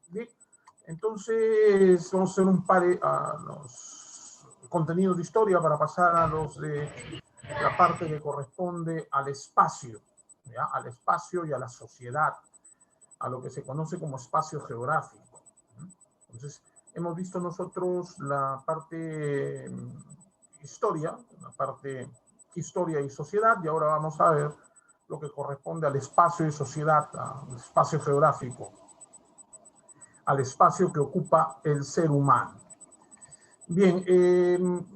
Bien, entonces vamos a hacer un par de los contenidos de historia para pasar a los de la parte que corresponde al espacio, ¿ya? Al espacio y a la sociedad, a lo que se conoce como espacio geográfico. Entonces, hemos visto nosotros la parte historia, la parte historia y sociedad, y ahora vamos a ver lo que corresponde al espacio y sociedad, al espacio geográfico, al espacio que ocupa el ser humano. Bien,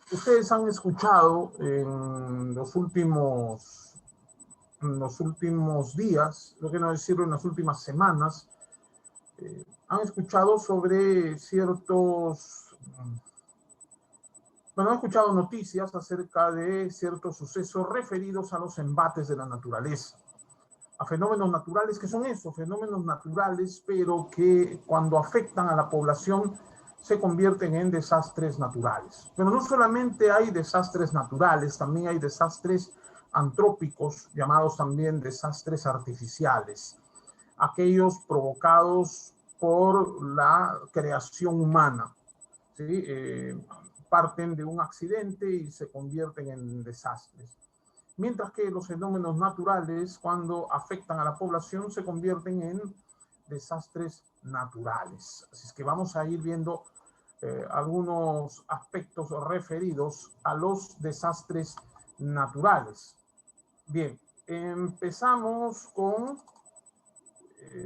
ustedes han escuchado en los últimos días, lo que no decirlo, en las últimas semanas, han escuchado sobre han escuchado noticias acerca de ciertos sucesos referidos a los embates de la naturaleza, a fenómenos naturales que son esos, fenómenos naturales, pero que cuando afectan a la población se convierten en desastres naturales. Pero no solamente hay desastres naturales, también hay desastres antrópicos, llamados también desastres artificiales, aquellos provocados por la creación humana, ¿sí? Parten de un accidente y se convierten en desastres. Mientras que los fenómenos naturales, cuando afectan a la población, se convierten en desastres naturales. Así es que vamos a ir viendo algunos aspectos referidos a los desastres naturales. Bien, empezamos con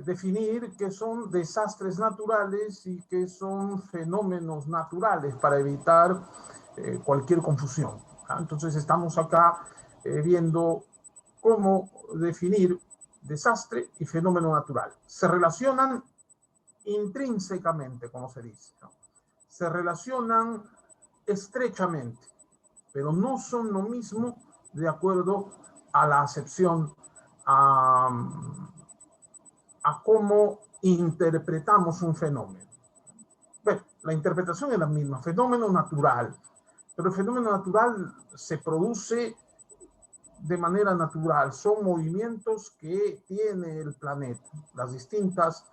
definir qué son desastres naturales y qué son fenómenos naturales para evitar cualquier confusión. Entonces estamos acá viendo cómo definir desastre y fenómeno natural. Se relacionan intrínsecamente, como se dice, ¿no? Se relacionan estrechamente, pero no son lo mismo de acuerdo a la acepción, a cómo interpretamos un fenómeno. Bueno, la interpretación es la misma, fenómeno natural, pero el fenómeno natural se produce de manera natural, son movimientos que tiene el planeta, los distintos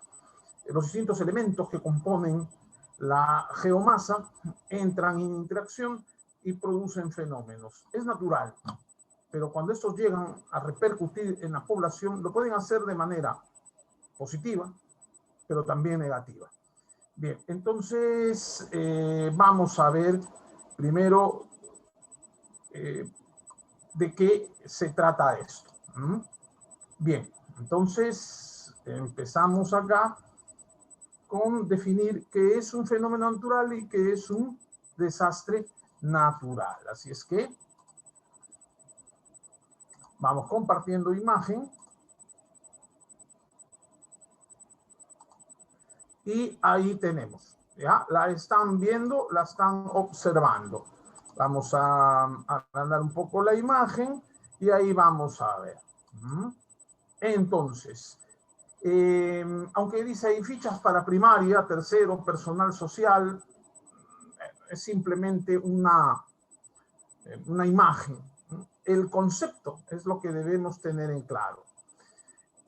elementos que componen la geomasa entran en interacción y producen fenómenos. Es natural, pero cuando estos llegan a repercutir en la población, lo pueden hacer de manera positiva, pero también negativa. Bien, entonces vamos a ver primero de qué se trata esto. Bien, entonces empezamos acá con definir qué es un fenómeno natural y qué es un desastre natural. Así es que vamos compartiendo imagen. Y ahí tenemos, ¿ya? La están viendo, la están observando. Vamos a agrandar un poco la imagen y ahí vamos a ver. Entonces, aunque dice ahí fichas para primaria, tercero, personal social, es simplemente una imagen. El concepto es lo que debemos tener en claro.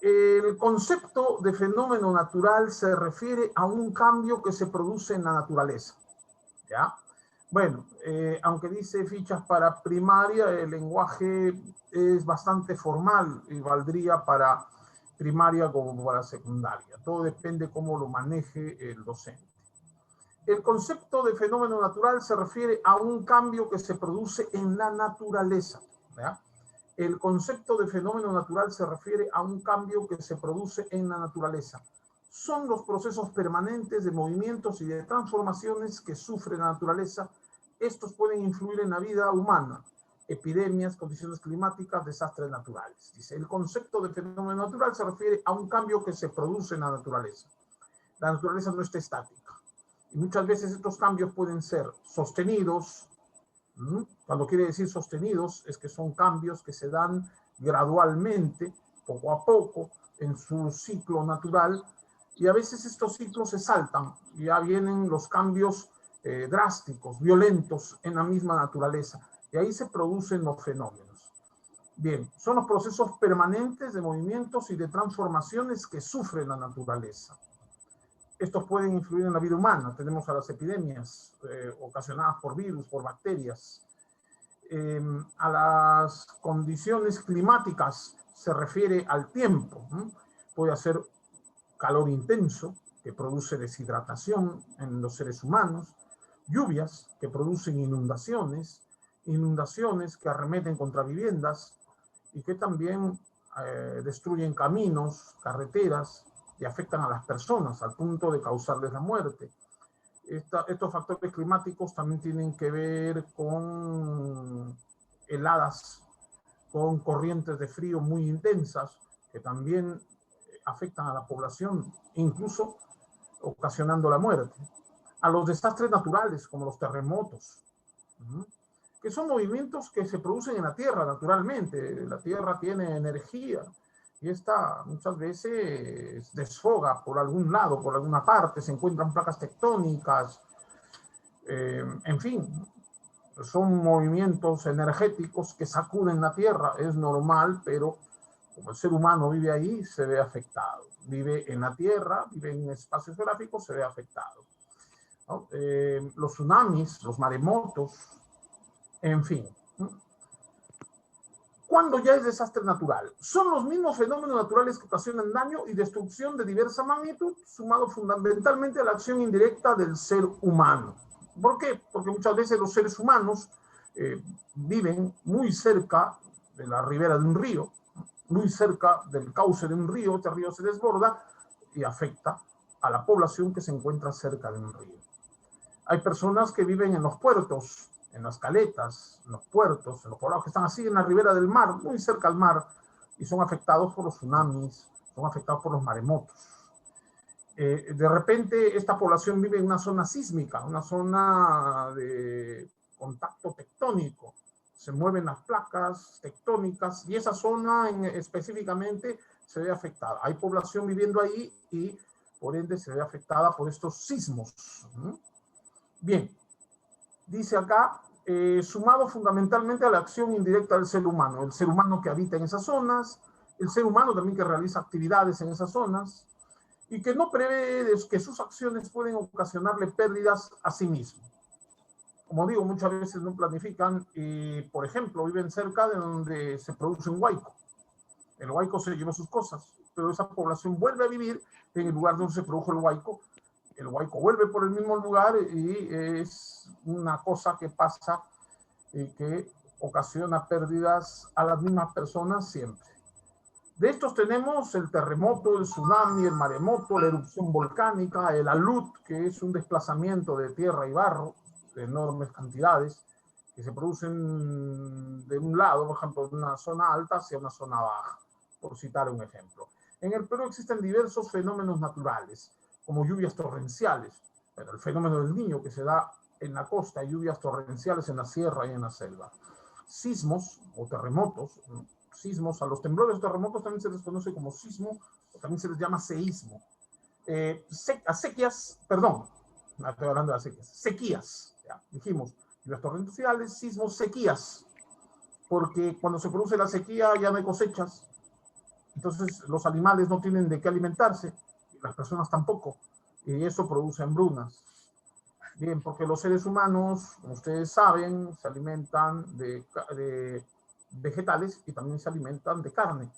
El concepto de fenómeno natural se refiere a un cambio que se produce en la naturaleza, ¿ya? Bueno, aunque dice fichas para primaria, el lenguaje es bastante formal y valdría para primaria como para secundaria. Todo depende cómo lo maneje el docente. El concepto de fenómeno natural se refiere a un cambio que se produce en la naturaleza, ¿ya? El concepto de fenómeno natural se refiere a un cambio que se produce en la naturaleza. Son los procesos permanentes de movimientos y de transformaciones que sufre la naturaleza. Estos pueden influir en la vida humana, epidemias, condiciones climáticas, desastres naturales. Dice, el concepto de fenómeno natural se refiere a un cambio que se produce en la naturaleza. La naturaleza no está estática. Y muchas veces estos cambios pueden ser sostenidos. Cuando quiere decir sostenidos, es que son cambios que se dan gradualmente, poco a poco, en su ciclo natural, y a veces estos ciclos se saltan, y ya vienen los cambios drásticos, violentos en la misma naturaleza, y ahí se producen los fenómenos. Bien, son los procesos permanentes de movimientos y de transformaciones que sufre la naturaleza. Estos pueden influir en la vida humana. Tenemos a las epidemias ocasionadas por virus, por bacterias. A las condiciones climáticas se refiere al tiempo. Puede hacer calor intenso, que produce deshidratación en los seres humanos, lluvias que producen inundaciones, inundaciones que arremeten contra viviendas y que también destruyen caminos, carreteras y afectan a las personas al punto de causarles la muerte. Estos factores climáticos también tienen que ver con heladas, con corrientes de frío muy intensas que también afectan a la población, incluso ocasionando la muerte. A los desastres naturales, como los terremotos, que son movimientos que se producen en la Tierra naturalmente. La Tierra tiene energía y esta muchas veces desfoga por algún lado, por alguna parte, se encuentran placas tectónicas, en fin, son movimientos energéticos que sacuden la Tierra, es normal, pero como el ser humano vive ahí, se ve afectado. Vive en la Tierra, vive en espacios geográficos, se ve afectado, ¿no? Los tsunamis, los maremotos, en fin. ¿Cuándo ya es desastre natural? Son los mismos fenómenos naturales que ocasionan daño y destrucción de diversa magnitud, sumado fundamentalmente a la acción indirecta del ser humano. ¿Por qué? Porque muchas veces los seres humanos viven muy cerca de la ribera de un río, muy cerca del cauce de un río. Este río se desborda y afecta a la población que se encuentra cerca de un río. Hay personas que viven en los puertos, en las caletas, en los puertos, en los poblados que están así en la ribera del mar, muy cerca al mar, y son afectados por los tsunamis, son afectados por los maremotos. De repente esta población vive en una zona sísmica, una zona de contacto tectónico. Se mueven las placas tectónicas y esa zona específicamente se ve afectada. Hay población viviendo ahí y por ende se ve afectada por estos sismos. Bien, dice acá, sumado fundamentalmente a la acción indirecta del ser humano. El ser humano que habita en esas zonas, el ser humano también que realiza actividades en esas zonas, y que no prevé que sus acciones pueden ocasionarle pérdidas a sí mismo. Como digo, muchas veces no planifican y, por ejemplo, viven cerca de donde se produce un huaico. El huaico se llevó sus cosas, pero esa población vuelve a vivir en el lugar donde se produjo el huaico vuelve por el mismo lugar y es una cosa que pasa y que ocasiona pérdidas a las mismas personas siempre. De estos tenemos el terremoto, el tsunami, el maremoto, la erupción volcánica, el alud, que es un desplazamiento de tierra y barro de enormes cantidades que se producen de un lado, por ejemplo, de una zona alta hacia una zona baja, por citar un ejemplo. En el Perú existen diversos fenómenos naturales, como lluvias torrenciales, pero el fenómeno del Niño que se da en la costa, lluvias torrenciales en la sierra y en la selva. Sismos o terremotos, sismos, a los temblores o terremotos también se les conoce como sismo, o también se les llama seísmo. Sequías, perdón, no estoy hablando de sequías, sequías, ya, dijimos, lluvias torrenciales, sismos, sequías, porque cuando se produce la sequía ya no hay cosechas, entonces los animales no tienen de qué alimentarse, las personas tampoco, y eso produce hambrunas. Bien, porque los seres humanos, como ustedes saben, se alimentan de vegetales y también se alimentan de carne.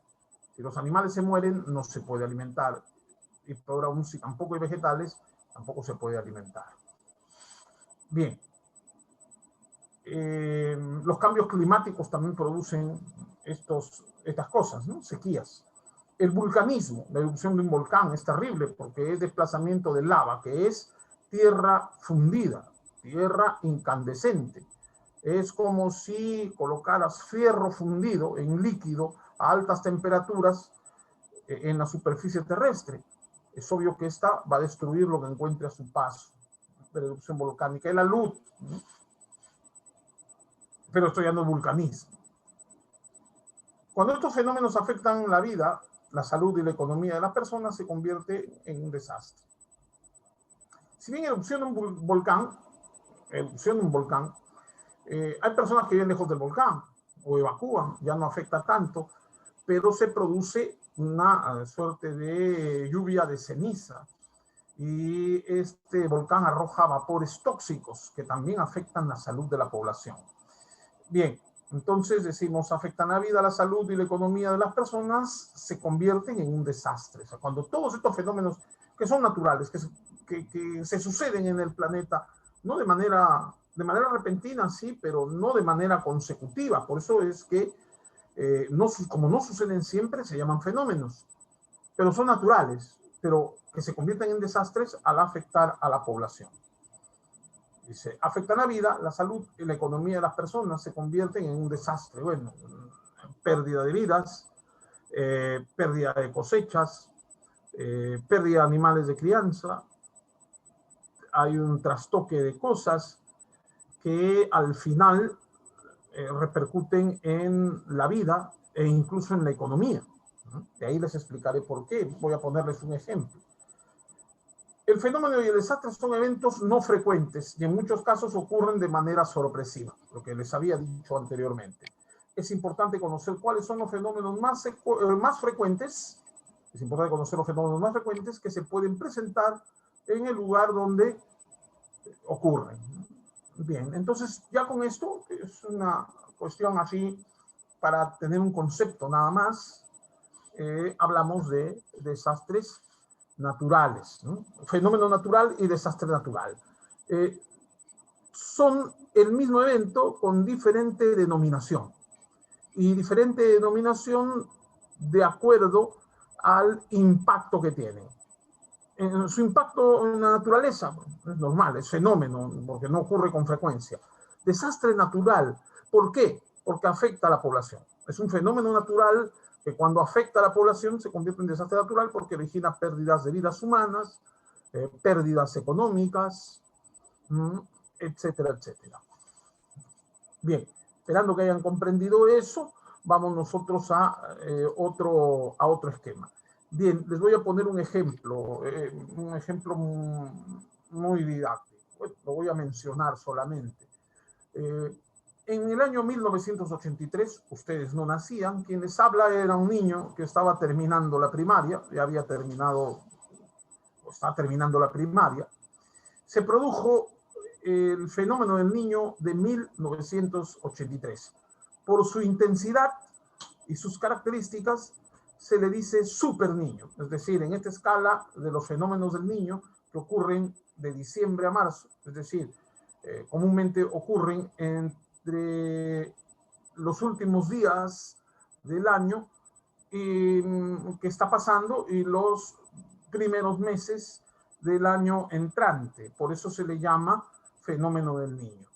Si los animales se mueren, no se puede alimentar. Y peor aún, si tampoco hay vegetales, tampoco se puede alimentar. Bien. Los cambios climáticos también producen estas cosas, ¿no? Sequías. El vulcanismo, la erupción de un volcán, es terrible porque es desplazamiento de lava, que es tierra fundida, tierra incandescente. Es como si colocaras fierro fundido en líquido a altas temperaturas en la superficie terrestre. Es obvio que esta va a destruir lo que encuentre a su paso de la erupción volcánica. Es la luz, ¿no? Pero estoy hablando de vulcanismo. Cuando estos fenómenos afectan la vida, la salud y la economía de las personas, se convierte en un desastre. Si bien erupciona un volcán, hay personas que viven lejos del volcán o evacúan, ya no afecta tanto, pero se produce una suerte de lluvia de ceniza y este volcán arroja vapores tóxicos que también afectan la salud de la población. Bien, entonces decimos, afectan la vida, la salud y la economía de las personas, se convierten en un desastre. O sea, cuando todos estos fenómenos que son naturales, que se suceden en el planeta, no de manera repentina, sí, pero no de manera consecutiva. Por eso es que, como no suceden siempre, se llaman fenómenos, pero son naturales, pero que se convierten en desastres al afectar a la población. Dice, afectan la vida, la salud y la economía de las personas, se convierten en un desastre. Bueno, pérdida de vidas, pérdida de cosechas, pérdida de animales de crianza, hay un trastoque de cosas que al final repercuten en la vida e incluso en la economía. De ahí les explicaré por qué. Voy a ponerles un ejemplo. El fenómeno y el desastre son eventos no frecuentes y en muchos casos ocurren de manera sorpresiva, lo que les había dicho anteriormente. Es importante conocer cuáles son los fenómenos más frecuentes. Es importante conocer los fenómenos más frecuentes que se pueden presentar en el lugar donde ocurren. Bien, entonces ya con esto es una cuestión así para tener un concepto nada más. Hablamos de desastres naturales, ¿no? Fenómeno natural y desastre natural. Son el mismo evento con diferente denominación. Y diferente denominación de acuerdo al impacto que tienen. Su impacto en la naturaleza es normal, es fenómeno, porque no ocurre con frecuencia. Desastre natural, ¿por qué? Porque afecta a la población. Es un fenómeno natural que cuando afecta a la población se convierte en desastre natural porque origina pérdidas de vidas humanas, pérdidas económicas, etcétera, etcétera. Bien, esperando que hayan comprendido eso, vamos nosotros a otro esquema. Bien, les voy a poner un ejemplo muy didáctico. Bueno, lo voy a mencionar solamente. En el año 1983, ustedes no nacían, quien les habla era un niño que estaba terminando la primaria, ya había terminado, o está terminando la primaria. Se produjo el fenómeno del niño de 1983. Por su intensidad y sus características, se le dice super niño. Es decir, en esta escala de los fenómenos del niño que ocurren de diciembre a marzo, es decir, comúnmente ocurren entre los últimos días del año que está pasando y los primeros meses del año entrante. Por eso se le llama fenómeno del niño.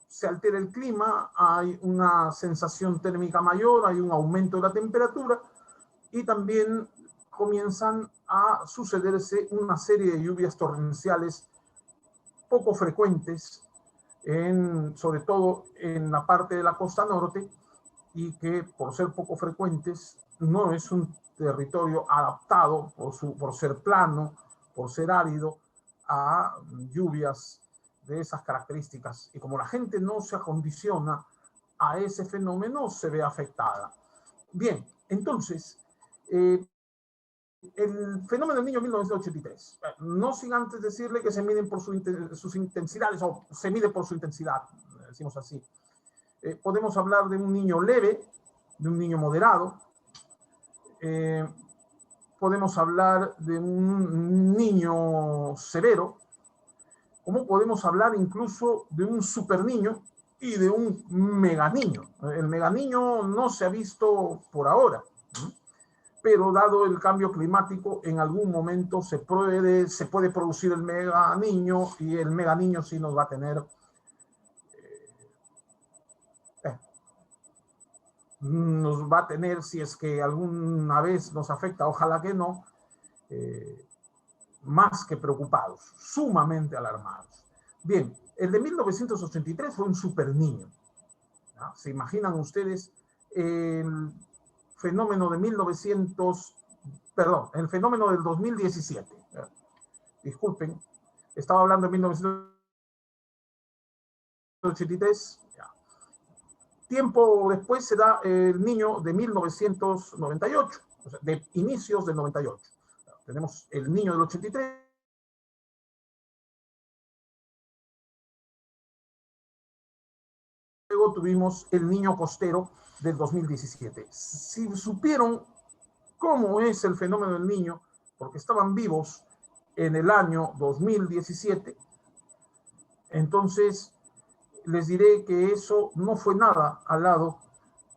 Se altera el clima, hay una sensación térmica mayor, hay un aumento de la temperatura y también comienzan a sucederse una serie de lluvias torrenciales poco frecuentes, sobre todo en la parte de la costa norte, y que por ser poco frecuentes no es un territorio adaptado por ser plano, por ser árido, a lluvias de esas características. Y como la gente no se acondiciona a ese fenómeno, se ve afectada. Bien, entonces, el fenómeno del niño 1983, no sin antes decirle que se miden por sus intensidades, o se mide por su intensidad, decimos así. Podemos hablar de un niño leve, de un niño moderado, podemos hablar de un niño severo, como podemos hablar incluso de un super niño y de un mega niño. El mega niño no se ha visto por ahora, pero dado el cambio climático, en algún momento se puede producir el mega niño, y el mega niño sí nos va a tener si es que alguna vez nos afecta, ojalá que no, más que preocupados, sumamente alarmados. Bien, el de 1983 fue un super niño. ¿No? ¿Se imaginan ustedes el fenómeno de el fenómeno del 2017? Disculpen, estaba hablando de 1983. Tiempo después se da el niño de 1998, o sea, de inicios del 98. Tenemos el niño del 83 luego tuvimos el Niño costero del 2017. Si supieron cómo es el fenómeno del Niño, porque estaban vivos en el año 2017, entonces les diré que eso no fue nada al lado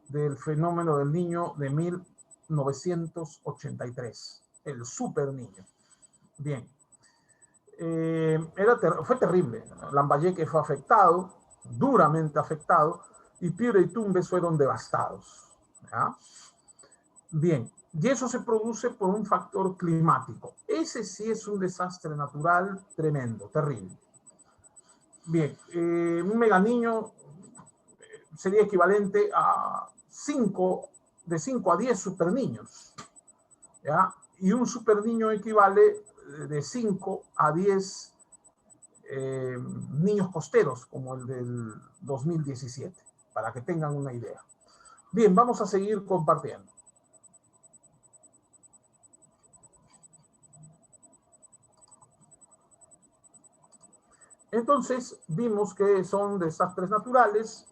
del fenómeno del Niño de 1983, el Super Niño. Bien, fue terrible. Lambayeque fue afectado, duramente afectado, y Piura y Tumbes fueron devastados. ¿Ya? Bien, y eso se produce por un factor climático. Ese sí es un desastre natural tremendo, terrible. Bien, un meganiño sería equivalente a de 5 a 10 superniños. ¿Ya? Y un superniño equivale de 5 a 10 niños costeros, como el del 2017, para que tengan una idea. Bien, vamos a seguir compartiendo. Entonces, vimos que son desastres naturales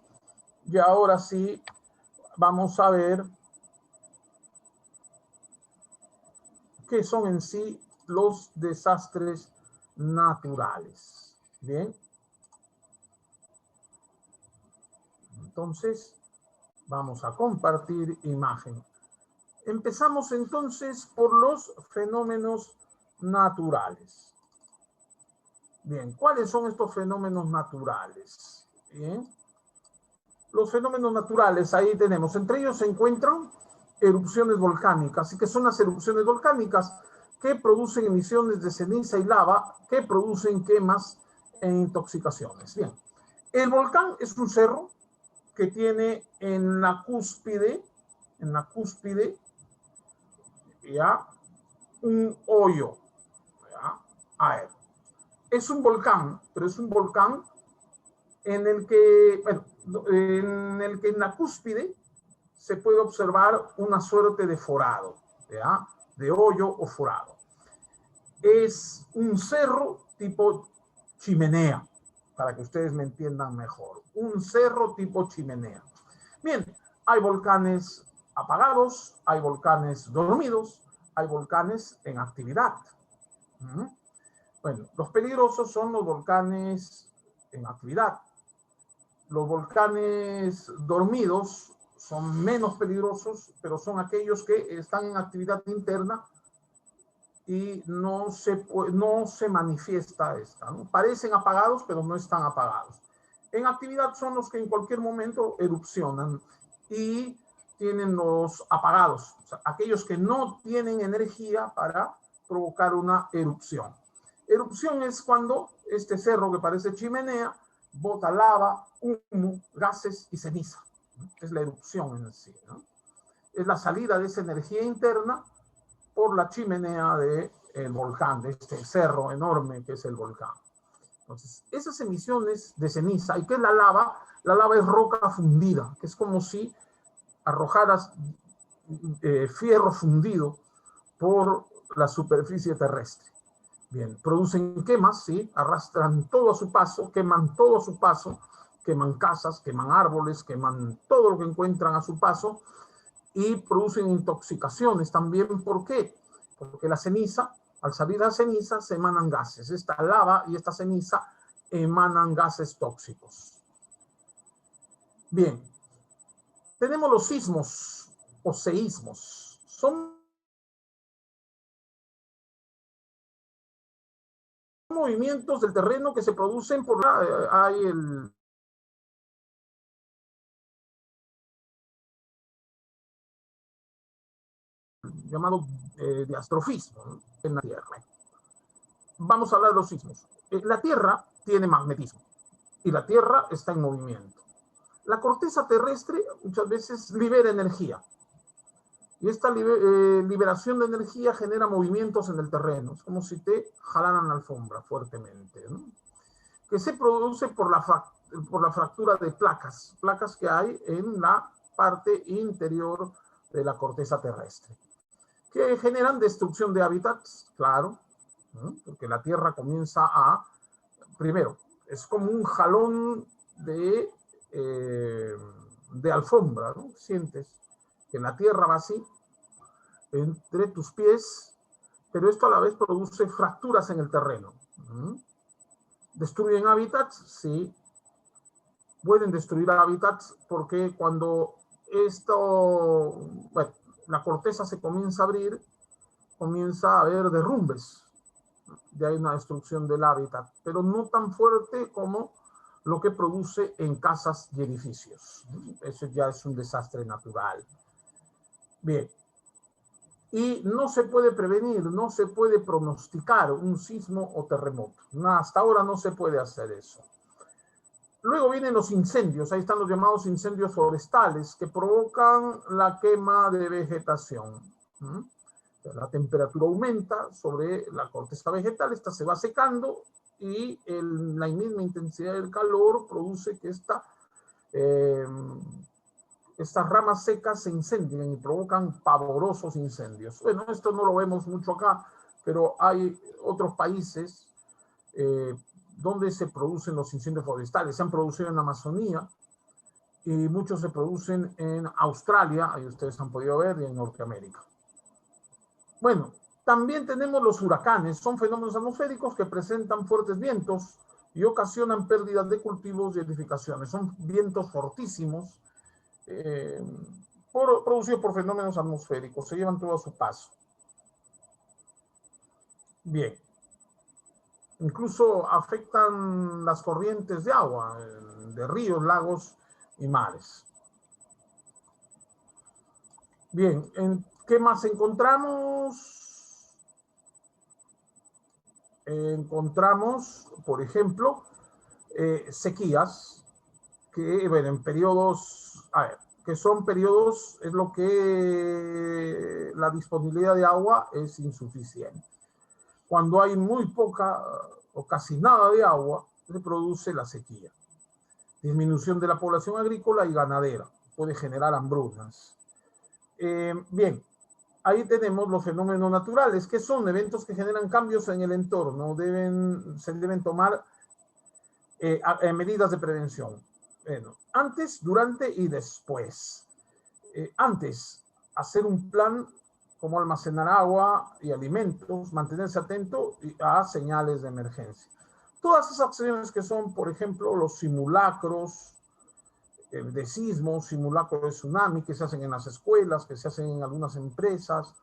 y ahora sí vamos a ver qué son en sí los desastres naturales. Bien. Entonces, vamos a compartir imagen. Empezamos entonces por los fenómenos naturales. Bien, ¿cuáles son estos fenómenos naturales? Bien. Los fenómenos naturales, ahí tenemos, entre ellos se encuentran erupciones volcánicas, y que son las erupciones volcánicas que producen emisiones de ceniza y lava, que producen quemas e intoxicaciones. Bien, el volcán es un cerro que tiene en la cúspide, ya, un hoyo, ya. A ver, es un volcán, pero es un volcán en el que, bueno, en la cúspide se puede observar una suerte de forado, ¿ya? De hoyo o forado. Es un cerro tipo chimenea, para que ustedes me entiendan mejor. Un cerro tipo chimenea. Bien, hay volcanes apagados, hay volcanes dormidos, hay volcanes en actividad. Bueno, los peligrosos son los volcanes en actividad. Los volcanes dormidos son menos peligrosos, pero son aquellos que están en actividad interna y no se manifiesta esta, ¿no? Parecen apagados, pero no están apagados. En actividad son los que en cualquier momento erupcionan y tienen los apagados, o sea, aquellos que no tienen energía para provocar una erupción. Erupción es cuando este cerro que parece chimenea bota lava, humo, gases y ceniza. Es la erupción en sí, ¿no? Es la salida de esa energía interna por la chimenea del volcán, de este cerro enorme que es el volcán. Entonces, esas emisiones de ceniza, ¿y qué es la lava? La lava es roca fundida, que es como si arrojaras fierro fundido por la superficie terrestre. Bien, producen quemas, ¿sí? Arrastran todo a su paso, queman todo a su paso, queman casas, queman árboles, queman todo lo que encuentran a su paso y producen intoxicaciones también. ¿Por qué? Porque la ceniza, al salir la ceniza, se emanan gases. Esta lava y esta ceniza emanan gases tóxicos. Bien, tenemos los sismos o seísmos. Son movimientos del terreno que se producen por hay el llamado diastrofismo, ¿no? En la Tierra. Vamos a hablar de los sismos. La Tierra tiene magnetismo y la Tierra está en movimiento. La corteza terrestre muchas veces libera energía y esta liberación de energía genera movimientos en el terreno. Es como si te jalaran la alfombra fuertemente, ¿no? Que se produce por la fractura de placas que hay en la parte interior de la corteza terrestre, que generan destrucción de hábitats, claro, ¿no? Porque la Tierra comienza primero, es como un jalón de de alfombra, ¿no? Sientes que la tierra va así, entre tus pies, pero esto a la vez produce fracturas en el terreno. ¿Destruyen hábitats? Sí. Pueden destruir hábitats porque cuando bueno, la corteza se comienza a abrir, comienza a haber derrumbes. Ya hay una destrucción del hábitat, pero no tan fuerte como lo que produce en casas y edificios. Eso ya es un desastre natural. Bien. Y no se puede prevenir, no se puede pronosticar un sismo o terremoto. Hasta ahora no se puede hacer eso. Luego vienen los incendios, ahí están los llamados incendios forestales que provocan la quema de vegetación. La temperatura aumenta sobre la corteza vegetal, esta se va secando y la misma intensidad del calor produce que estas ramas secas se incendien y provocan pavorosos incendios. Bueno, esto no lo vemos mucho acá, pero hay otros países donde se producen los incendios forestales. Se han producido en la Amazonía y muchos se producen en Australia, ahí ustedes han podido ver, y en Norteamérica. Bueno, también tenemos los huracanes. Son fenómenos atmosféricos que presentan fuertes vientos y ocasionan pérdidas de cultivos y edificaciones. Son vientos fortísimos producidos por fenómenos atmosféricos. Se llevan todo a su paso. Bien. Incluso afectan las corrientes de agua, de ríos, lagos y mares. Bien, ¿qué más encontramos? Encontramos, por ejemplo, sequías, que, bueno, en periodos, que son periodos, es lo que la disponibilidad de agua es insuficiente. Cuando hay muy poca o casi nada de agua, se produce la sequía. Disminución de la población agrícola y ganadera. Puede generar hambrunas. Bien, ahí tenemos los fenómenos naturales, que son eventos que generan cambios en el entorno. Se deben tomar medidas de prevención. Bueno, antes, durante y después. Antes, hacer un plan como almacenar agua y alimentos, mantenerse atento a señales de emergencia. Todas esas acciones que son, por ejemplo, los simulacros de sismos, simulacros de tsunami que se hacen en las escuelas, que se hacen en algunas empresas,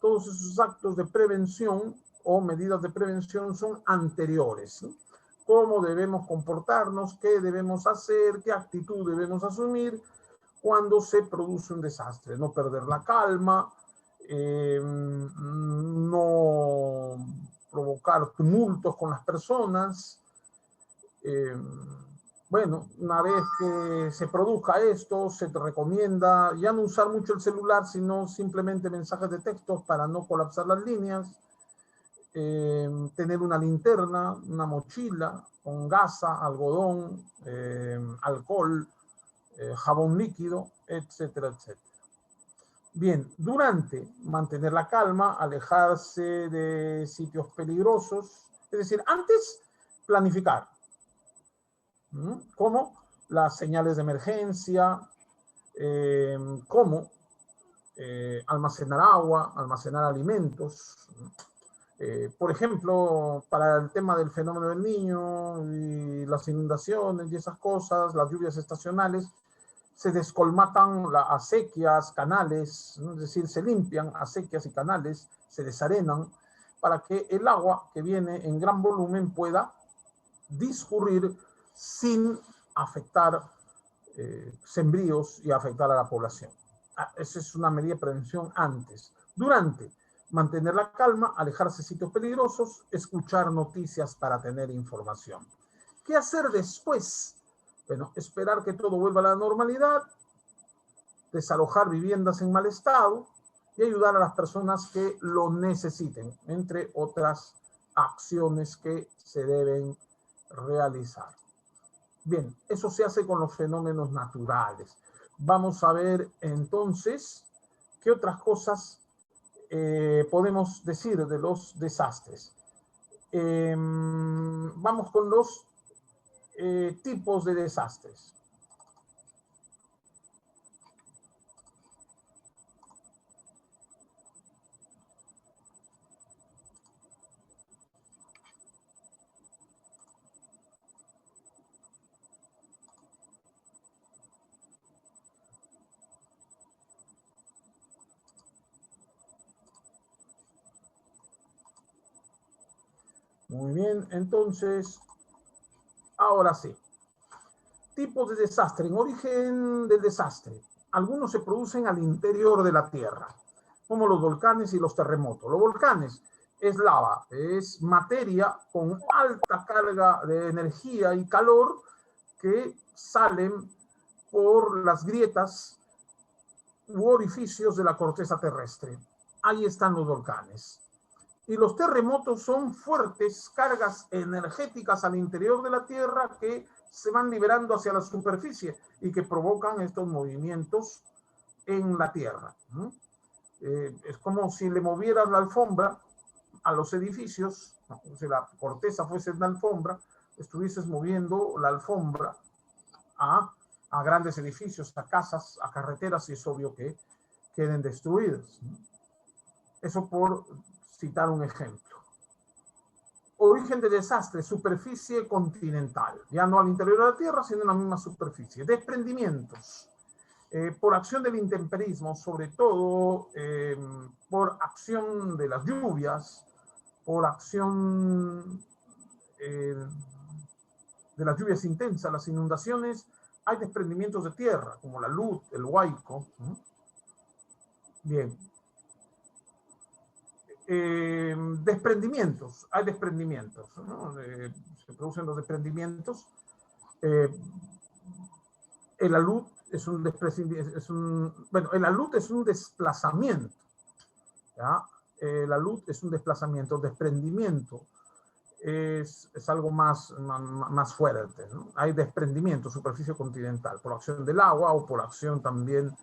todos esos actos de prevención o medidas de prevención son anteriores, ¿sí? Cómo debemos comportarnos, qué debemos hacer, qué actitud debemos asumir cuando se produce un desastre. No perder la calma, no provocar tumultos con las personas. Bueno, una vez que se produzca esto, se te recomienda ya no usar mucho el celular, sino simplemente mensajes de texto para no colapsar las líneas. Tener una linterna, una mochila con gasa, algodón, alcohol, jabón líquido, etcétera, etcétera. Bien, durante, mantener la calma, alejarse de sitios peligrosos, es decir, antes, planificar. Como las señales de emergencia, cómo almacenar agua, almacenar alimentos. Por ejemplo, para el tema del fenómeno del Niño y las inundaciones y esas cosas, las lluvias estacionales, se descolmatan las acequias, canales, es decir, se limpian acequias y canales, se desarenan para que el agua que viene en gran volumen pueda discurrir sin afectar sembríos y afectar a la población. Esa es una medida de prevención antes. Durante, mantener la calma, alejarse de sitios peligrosos, escuchar noticias para tener información. ¿Qué hacer después? Bueno, esperar que todo vuelva a la normalidad, desalojar viviendas en mal estado y ayudar a las personas que lo necesiten, entre otras acciones que se deben realizar. Bien, eso se hace con los fenómenos naturales. Vamos a ver entonces qué otras cosas podemos decir de los desastres. Vamos con los tipos de desastres. Muy bien, entonces, ahora sí. Tipos de desastre. En origen del desastre, algunos se producen al interior de la Tierra, como los volcanes y los terremotos. Los volcanes es lava, es materia con alta carga de energía y calor que salen por las grietas u orificios de la corteza terrestre. Ahí están los volcanes. Y los terremotos son fuertes cargas energéticas al interior de la Tierra que se van liberando hacia la superficie y que provocan estos movimientos en la Tierra. Es como si le movieras la alfombra a los edificios, si la corteza fuese una alfombra, estuvieses moviendo la alfombra a grandes edificios, a casas, a carreteras, y es obvio que queden destruidas. Eso por citar un ejemplo. Origen de desastre, superficie continental, ya no al interior de la Tierra, sino en la misma superficie. Desprendimientos, por acción del intemperismo, sobre todo por acción de las lluvias, por acción de las lluvias intensas, las inundaciones, hay desprendimientos de tierra, como la Luz, el Huayco. Bien. Desprendimientos, hay desprendimientos, ¿no? Se producen los desprendimientos. El alud es un el alud es un desplazamiento, ¿ya? El alud es un desplazamiento, desprendimiento es algo más fuerte, ¿no? Hay desprendimiento, superficie continental, por acción del agua o por acción también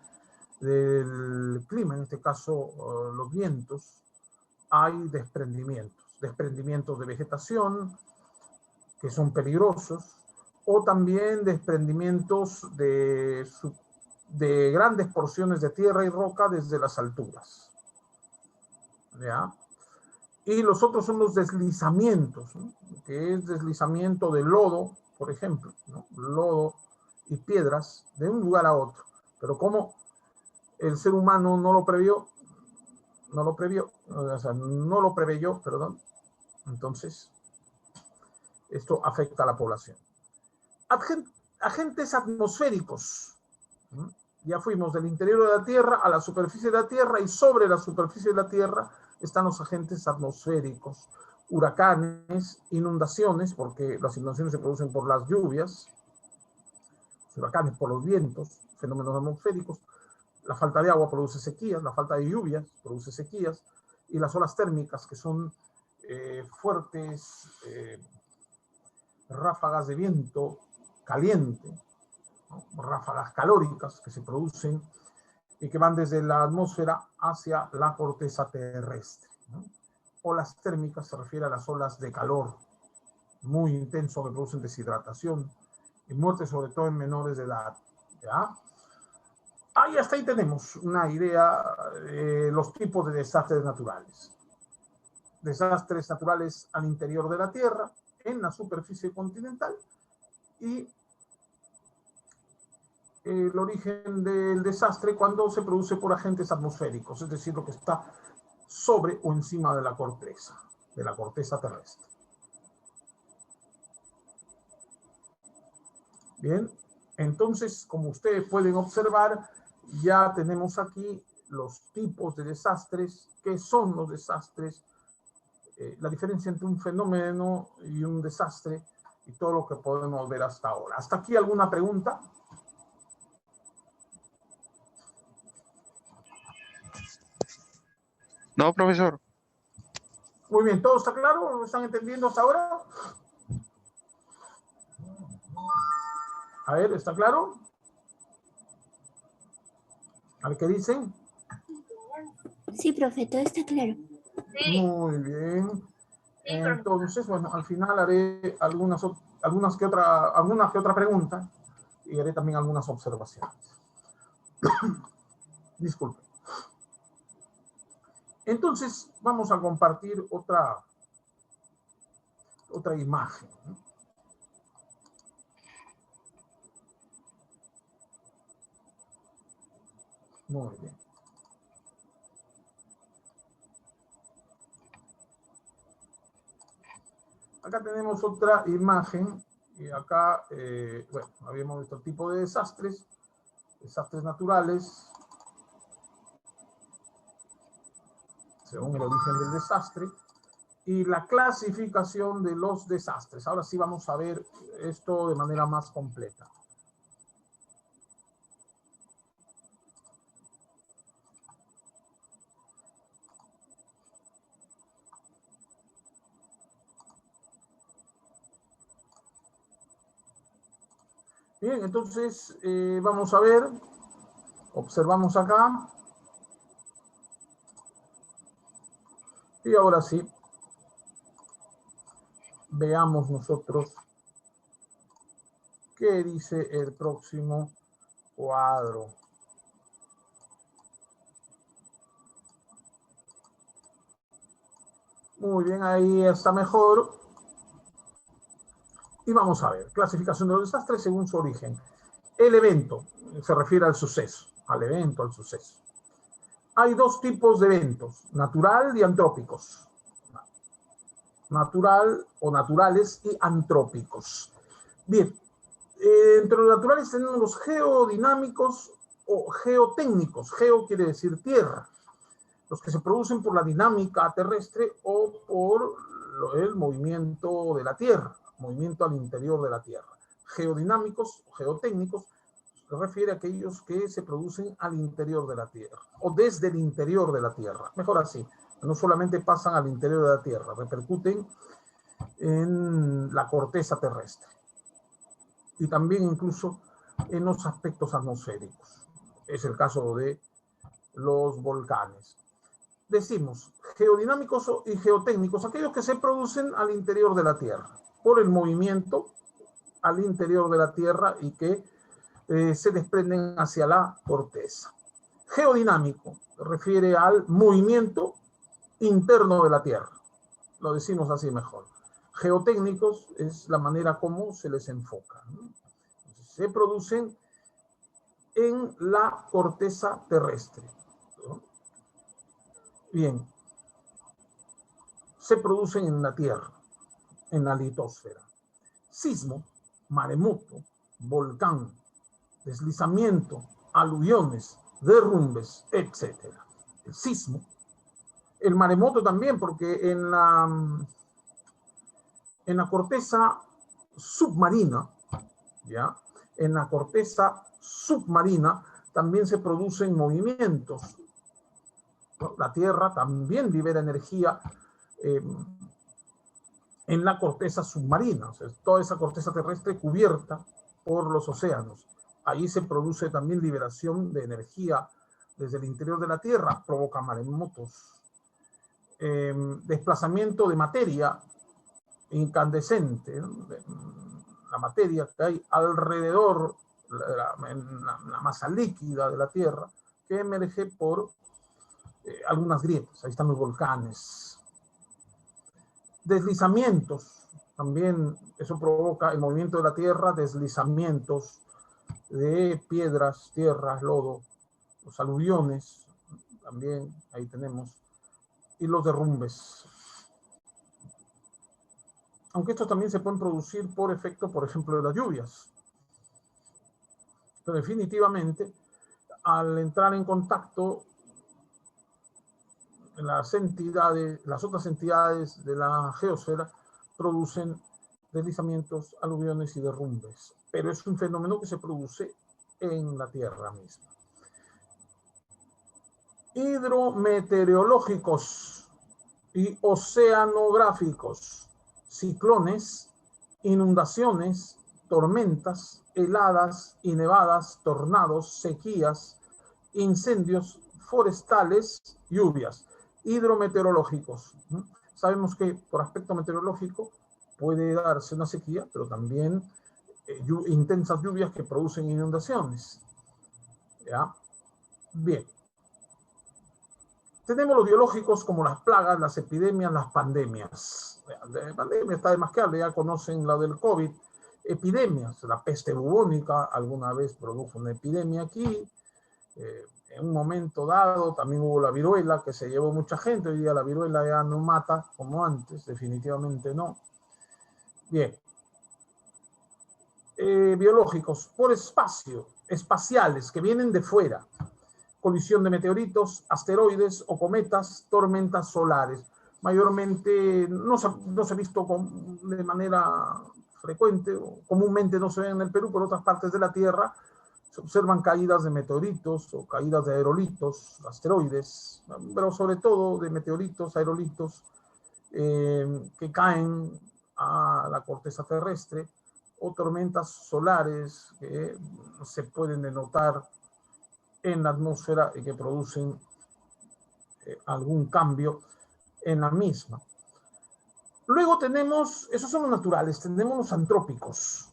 del clima, en este caso los vientos. Hay desprendimientos de vegetación que son peligrosos, o también desprendimientos de grandes porciones de tierra y roca desde las alturas. ¿Ya? Y los otros son los deslizamientos, ¿no? Que es deslizamiento de lodo, por ejemplo, ¿no? Lodo y piedras de un lugar a otro. Pero como el ser humano no lo preveyó, perdón, entonces esto afecta a la población. Agentes atmosféricos. Ya fuimos del interior de la Tierra a la superficie de la Tierra, y sobre la superficie de la Tierra están los agentes atmosféricos. Huracanes, inundaciones, porque las inundaciones se producen por las lluvias, huracanes por los vientos, fenómenos atmosféricos. La falta de agua produce sequías, la falta de lluvias produce sequías, y las olas térmicas, que son fuertes ráfagas de viento caliente, ¿no? Ráfagas calóricas que se producen y que van desde la atmósfera hacia la corteza terrestre, ¿no? Olas térmicas se refiere a las olas de calor muy intenso que producen deshidratación y muerte, sobre todo en menores de edad. ¿Ya? Ahí hasta ahí tenemos una idea de los tipos de desastres naturales. Desastres naturales al interior de la Tierra, en la superficie continental, y el origen del desastre cuando se produce por agentes atmosféricos, es decir, lo que está sobre o encima de la corteza terrestre. Bien, entonces, como ustedes pueden observar, ya tenemos aquí los tipos de desastres, qué son los desastres, la diferencia entre un fenómeno y un desastre, y todo lo que podemos ver hasta ahora. ¿Hasta aquí alguna pregunta? No, profesor. Muy bien, ¿todo está claro? ¿Lo están entendiendo hasta ahora? A ver, ¿está claro? A ver, ¿qué dicen? Sí, profe, todo está claro. Muy bien. Entonces, bueno, al final haré algunas que otra pregunta, y haré también algunas observaciones. Disculpe. Entonces, vamos a compartir otra imagen, ¿no? Muy bien. Acá tenemos otra imagen, y acá, bueno, habíamos visto el tipo de desastres naturales, según el origen del desastre, y la clasificación de los desastres. Ahora sí vamos a ver esto de manera más completa. Bien, entonces vamos a ver, observamos acá, y ahora sí, veamos nosotros qué dice el próximo cuadro. Muy bien, ahí está mejor. Y vamos a ver, clasificación de los desastres según su origen. El evento, se refiere al suceso, al evento, al suceso. Hay dos tipos de eventos, natural y antrópicos. Natural o naturales y antrópicos. Bien, entre los naturales tenemos los geodinámicos o geotécnicos. Geo quiere decir tierra. Los que se producen por la dinámica terrestre o por el movimiento de la Tierra, movimiento al interior de la Tierra. Geodinámicos o geotécnicos se refiere a aquellos que se producen al interior de la Tierra o desde el interior de la Tierra. Mejor así, no solamente pasan al interior de la Tierra, repercuten en la corteza terrestre y también incluso en los aspectos atmosféricos. Es el caso de los volcanes. Decimos geodinámicos y geotécnicos, aquellos que se producen al interior de la Tierra, por el movimiento al interior de la Tierra y que se desprenden hacia la corteza. Geodinámico se refiere al movimiento interno de la Tierra, lo decimos así mejor. Geotécnicos es la manera como se les enfoca, ¿no? Se producen en la corteza terrestre, ¿no? Bien, se producen en la Tierra, en la litosfera. Sismo, maremoto, volcán, deslizamiento, aluviones, derrumbes, etc. El sismo, el maremoto también, porque en la corteza submarina, ¿ya? En la corteza submarina también se producen movimientos, ¿no? La Tierra también libera energía en la corteza submarina, o sea, toda esa corteza terrestre cubierta por los océanos. Ahí se produce también liberación de energía desde el interior de la Tierra, provoca maremotos. Desplazamiento de materia incandescente, ¿no? La materia que hay alrededor, la masa líquida de la Tierra, que emerge por algunas grietas. Ahí están los volcanes. Deslizamientos, también eso provoca el movimiento de la Tierra, deslizamientos de piedras, tierras, lodo, los aluviones, también ahí tenemos, y los derrumbes. Aunque estos también se pueden producir por efecto, por ejemplo, de las lluvias. Pero definitivamente, al entrar en contacto las entidades, las otras entidades de la geosfera producen deslizamientos, aluviones y derrumbes. Pero es un fenómeno que se produce en la Tierra misma. Hidrometeorológicos y oceanográficos, ciclones, inundaciones, tormentas, heladas y nevadas, tornados, sequías, incendios forestales, lluvias. Hidrometeorológicos. Sabemos que por aspecto meteorológico puede darse una sequía, pero también intensas lluvias que producen inundaciones. ¿Ya? Bien. Tenemos los biológicos como las plagas, las epidemias, las pandemias. La pandemia está de más que hablar, ya conocen la del COVID. Epidemias, la peste bubónica alguna vez produjo una epidemia aquí. En un momento dado también hubo la viruela que se llevó mucha gente. Hoy día la viruela ya no mata como antes, definitivamente no. Bien. Biológicos, por espacio, espaciales, que vienen de fuera. Colisión de meteoritos, asteroides o cometas, tormentas solares. Mayormente no se ha visto de manera frecuente, o comúnmente no se ven en el Perú, por otras partes de la Tierra se observan caídas de meteoritos o caídas de aerolitos, asteroides, pero sobre todo de meteoritos, aerolitos, que caen a la corteza terrestre, o tormentas solares que se pueden denotar en la atmósfera y que producen algún cambio en la misma. Luego tenemos, esos son los naturales, tenemos los antrópicos,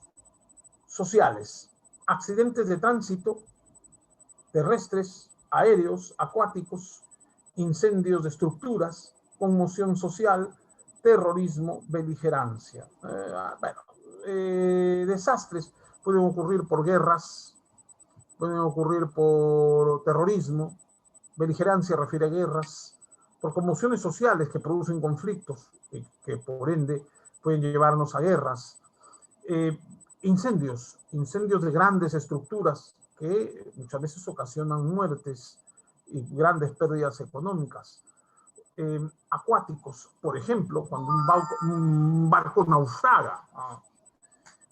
sociales, accidentes de tránsito, terrestres, aéreos, acuáticos, incendios de estructuras, conmoción social, terrorismo, beligerancia. Desastres pueden ocurrir por guerras, pueden ocurrir por terrorismo, beligerancia refiere a guerras, por conmociones sociales que producen conflictos, que por ende pueden llevarnos a guerras, incendios de grandes estructuras que muchas veces ocasionan muertes y grandes pérdidas económicas. Acuáticos, por ejemplo, cuando un barco naufraga,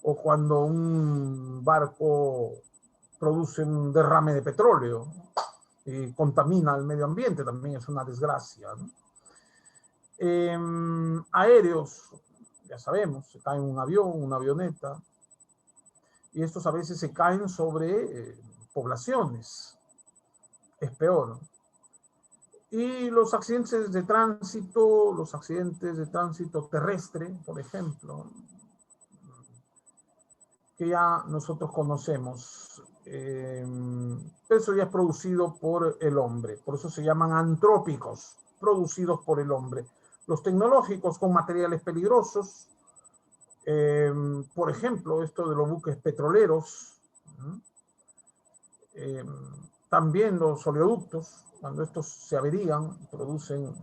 o cuando un barco produce un derrame de petróleo y contamina el medio ambiente, también es una desgracia, ¿no? Aéreos, ya sabemos, se cae un avión, una avioneta, y estos a veces se caen sobre poblaciones, es peor. Y los accidentes de tránsito terrestre, por ejemplo, que ya nosotros conocemos, eso ya es producido por el hombre, por eso se llaman antrópicos, producidos por el hombre. Los tecnológicos con materiales peligrosos, por ejemplo, esto de los buques petroleros, también los oleoductos, cuando estos se averían, producen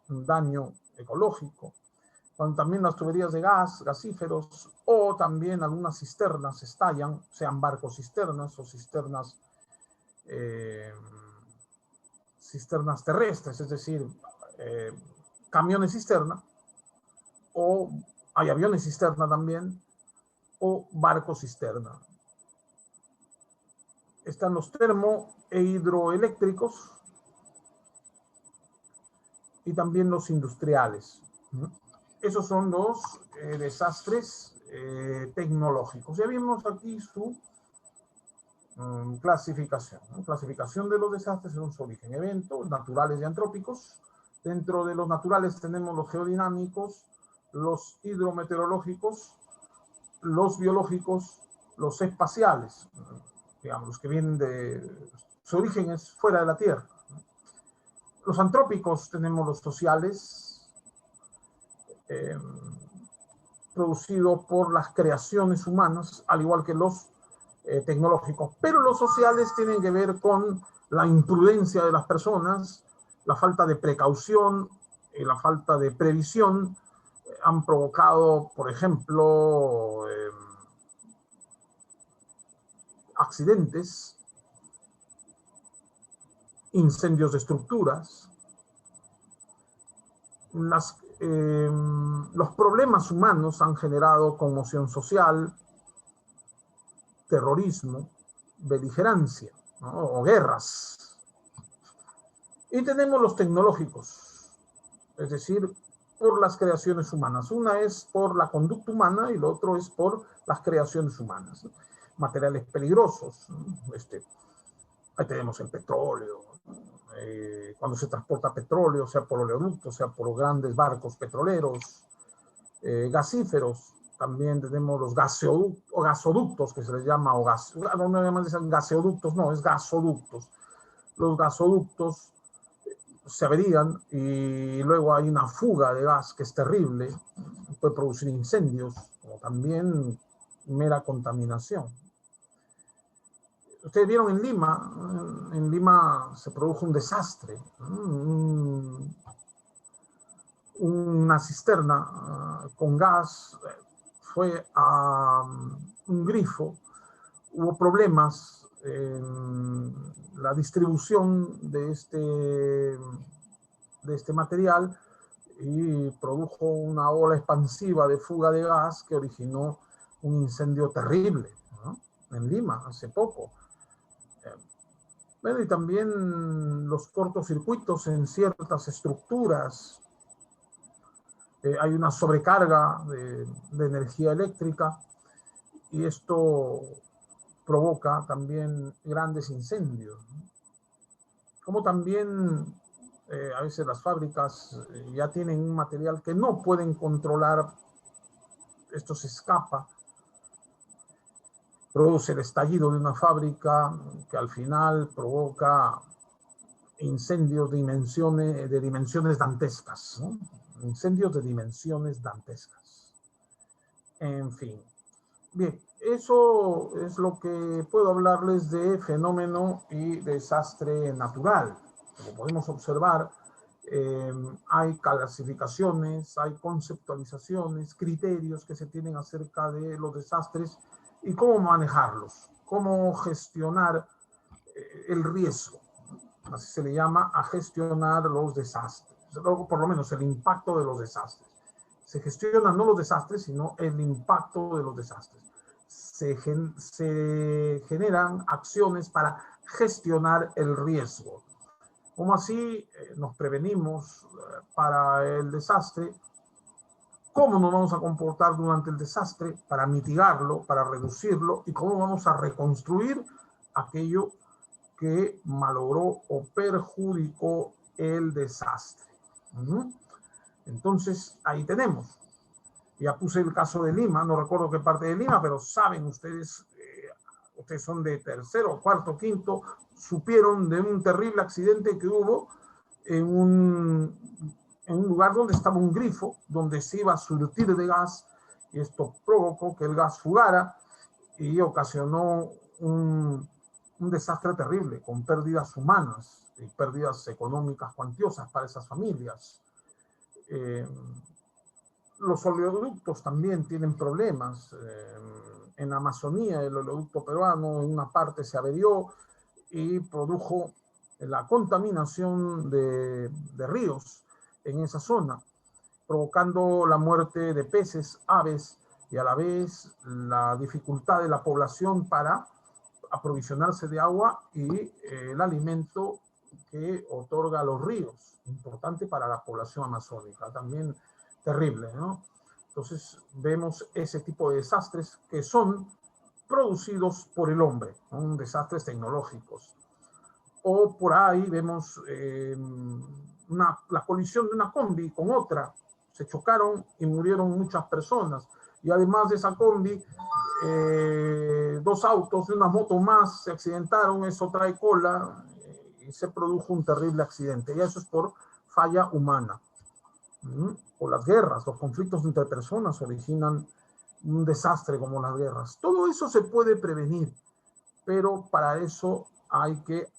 un daño ecológico, cuando también las tuberías de gas, gasíferos, o también algunas cisternas estallan, sean barcos cisternas o cisternas terrestres, es decir, camiones cisterna, o hay aviones cisterna también, o barcos cisterna. Están los termo e hidroeléctricos y también los industriales. Esos son los desastres tecnológicos. Ya vimos aquí su clasificación, ¿no? Clasificación de los desastres según su origen. Eventos naturales y antrópicos. Dentro de los naturales tenemos los geodinámicos, los hidrometeorológicos, los biológicos, los espaciales, digamos, los que vienen de su origen es fuera de la Tierra. Los antrópicos tenemos los sociales, producidos por las creaciones humanas, al igual que los tecnológicos. Pero los sociales tienen que ver con la imprudencia de las personas, la falta de precaución y la falta de previsión. Han provocado, por ejemplo, accidentes, incendios de estructuras, los problemas humanos han generado conmoción social, terrorismo, beligerancia, ¿no? O guerras. Y tenemos los tecnológicos, es decir, por las creaciones humanas. Una es por la conducta humana y lo otro es por las creaciones humanas, ¿no? Materiales peligrosos, ¿no? Ahí tenemos el petróleo, cuando se transporta petróleo, sea por oleoductos, sea por grandes barcos petroleros, gasíferos, también tenemos los gasoductos, que se les llama, no dicen gaseoductos, no, es gasoductos. Los gasoductos se averían y luego hay una fuga de gas que es terrible, puede producir incendios, o también mera contaminación. Ustedes vieron en Lima se produjo un desastre, una cisterna con gas fue a un grifo, hubo problemas en la distribución de este material y produjo una ola expansiva de fuga de gas que originó un incendio terrible, ¿no? En Lima, hace poco. Bueno, y también los cortocircuitos en ciertas estructuras. Hay una sobrecarga de energía eléctrica y esto provoca también grandes incendios, ¿no? Como también a veces las fábricas ya tienen un material que no pueden controlar, esto se escapa, produce el estallido de una fábrica que al final provoca incendios de dimensiones dantescas, ¿no? Incendios de dimensiones dantescas. En fin. Bien, eso es lo que puedo hablarles de fenómeno y desastre natural. Como podemos observar, hay clasificaciones, hay conceptualizaciones, criterios que se tienen acerca de los desastres y cómo manejarlos, cómo gestionar el riesgo. Así se le llama a gestionar los desastres, por lo menos el impacto de los desastres. Se gestionan no los desastres, sino el impacto de los desastres. Se generan acciones para gestionar el riesgo. ¿Cómo así nos prevenimos para el desastre? ¿Cómo nos vamos a comportar durante el desastre para mitigarlo, para reducirlo? ¿Y cómo vamos a reconstruir aquello que malogró o perjudicó el desastre? Entonces, ahí tenemos. Ya puse el caso de Lima, no recuerdo qué parte de Lima, pero saben ustedes, ustedes son de tercero, cuarto, quinto, supieron de un terrible accidente que hubo en un lugar donde estaba un grifo, donde se iba a surtir de gas, y esto provocó que el gas fugara y ocasionó un desastre terrible, con pérdidas humanas y pérdidas económicas cuantiosas para esas familias. Los oleoductos también tienen problemas. En Amazonía, el oleoducto peruano en una parte se averió y produjo la contaminación de ríos en esa zona, provocando la muerte de peces, aves y a la vez la dificultad de la población para aprovisionarse de agua y el alimento que otorga los ríos, importante para la población amazónica, también terrible, ¿no? Entonces vemos ese tipo de desastres que son producidos por el hombre, ¿no? Desastres tecnológicos. O por ahí vemos la colisión de una combi con otra, se chocaron y murieron muchas personas. Y además de esa combi, dos autos de una moto más se accidentaron, eso trae cola y se produjo un terrible accidente. Y eso es por falla humana. O las guerras, los conflictos entre personas originan un desastre como las guerras. Todo eso se puede prevenir, pero para eso hay que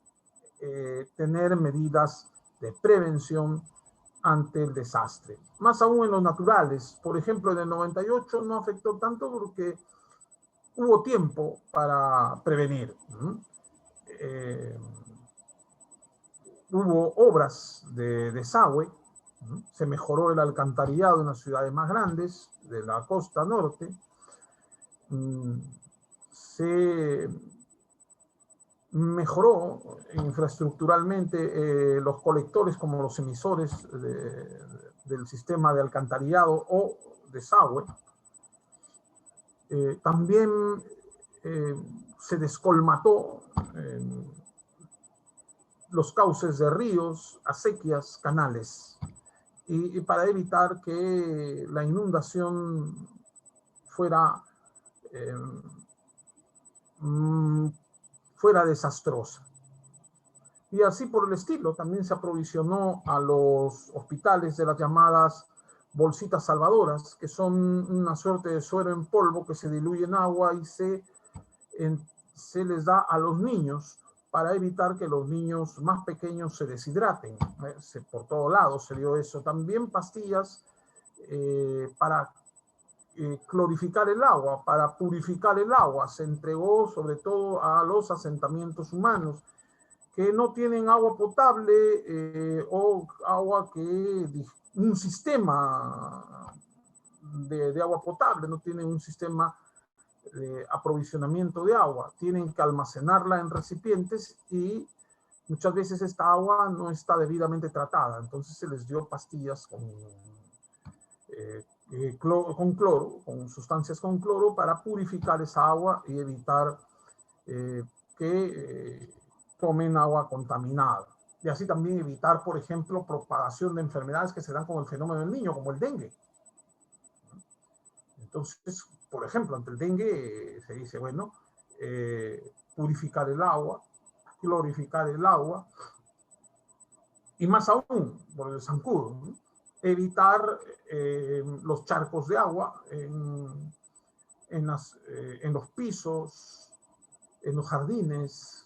tener medidas de prevención ante el desastre. Más aún en los naturales. Por ejemplo, en el 98 no afectó tanto porque hubo tiempo para prevenir. Hubo obras de desagüe, se mejoró el alcantarillado en las ciudades más grandes de la costa norte, se mejoró infraestructuralmente los colectores como los emisores del sistema de alcantarillado o desagüe. También se descolmató los cauces de ríos, acequias, canales, y para evitar que la inundación fuera desastrosa. Y así por el estilo, también se aprovisionó a los hospitales de las llamadas bolsitas salvadoras, que son una suerte de suero en polvo que se diluye en agua y se les da a los niños para evitar que los niños más pequeños se deshidraten. Por todos lados se dio eso. También pastillas para clorificar el agua, para purificar el agua. Se entregó sobre todo a los asentamientos humanos que no tienen agua potable o agua un sistema de agua potable, no tienen un sistema de aprovisionamiento de agua. Tienen que almacenarla en recipientes y muchas veces esta agua no está debidamente tratada. Entonces se les dio pastillas con cloro, con sustancias con cloro para purificar esa agua y evitar que tomen agua contaminada. Y así también evitar, por ejemplo, propagación de enfermedades que se dan con el fenómeno del niño, como el dengue. Entonces, por ejemplo, ante el dengue se dice, bueno, purificar el agua, clorificar el agua, y más aún, por el zancudo, ¿no? Evitar los charcos de agua en los pisos, en los jardines,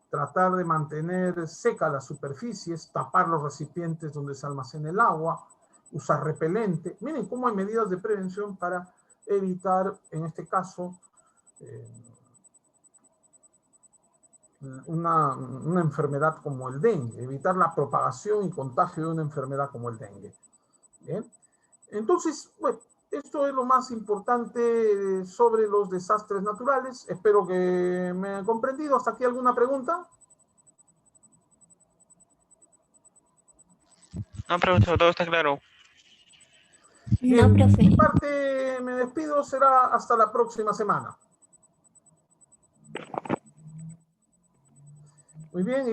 tratar de mantener seca las superficies, tapar los recipientes donde se almacena el agua, usar repelente. Miren cómo hay medidas de prevención para evitar, en este caso, una enfermedad como el dengue, evitar la propagación y contagio de una enfermedad como el dengue. ¿Bien? Entonces, bueno, esto es lo más importante sobre los desastres naturales. Espero que me hayan comprendido. ¿Hasta aquí alguna pregunta? No, profesor, todo está claro. Bien, No, profe. de mi parte me despido, será hasta la próxima semana. Muy bien.